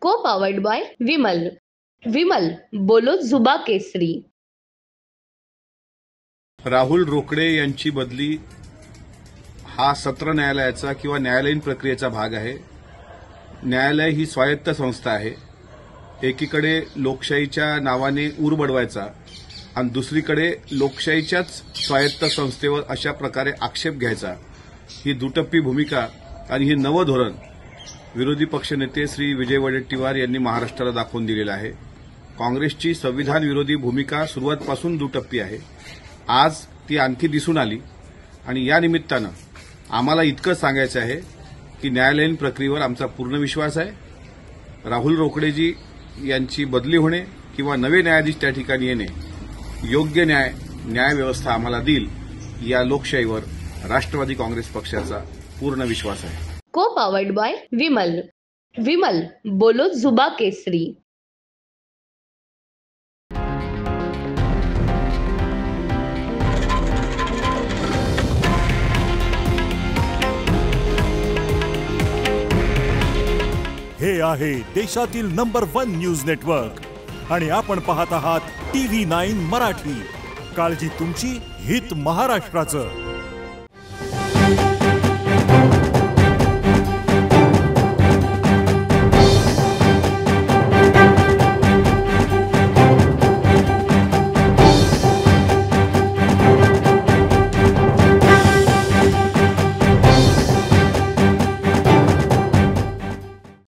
को powered by Vimal. Vimal बोलो जुबा केसरी. राहुल रोकडे यांची बदली हा सत्र न्यायालयाचा किंवा न्यायालयीन प्रक्रियेचा भाग आहे. न्यायालय ही स्वायत्त संस्था आहे. एकीकडे लोकशाहीच्या नावाने ऊर बडवायचा आणि दुसरीकडे लोकशाहीच्याच स्वायत्त संस्थेवर अशा प्रकारे आक्षेप घ्यायचा, ही दुटप्पी भूमिका आणि हे नवं धोरण विरोधी पक्षनेते श्री विजय वडेट्टीवार यांनी महाराष्ट्राला दाखवून दिलेलं आहे. काँग्रेसची संविधान विरोधी भूमिका सुरुवातपासून दुटप्पी आहे. आज ती आणखी दिसून आली आणि या निमित्तानं आम्हाला इतकं सांगायचं आहे की न्यायालयीन प्रक्रियेवर आमचा पूर्ण विश्वास आहे. राहुल रोकडेजी यांची बदली होणे किंवा नवे न्यायाधीश त्या ठिकाणी येणे योग्य न्याय व्यवस्था आम्हाला देईल, या लोकशाहीवर राष्ट्रवादी काँग्रेस पक्षाचा पूर्ण विश्वास आहे. को पावर्ड बाय विमल. विमल बोलो जुबा केसरी. हे आहे देशातील नंबर 1 न्यूज नेटवर्क आणि आपण पाहत आहात TV9 मराठी. काळजी तुमची, हित महाराष्ट्राचं.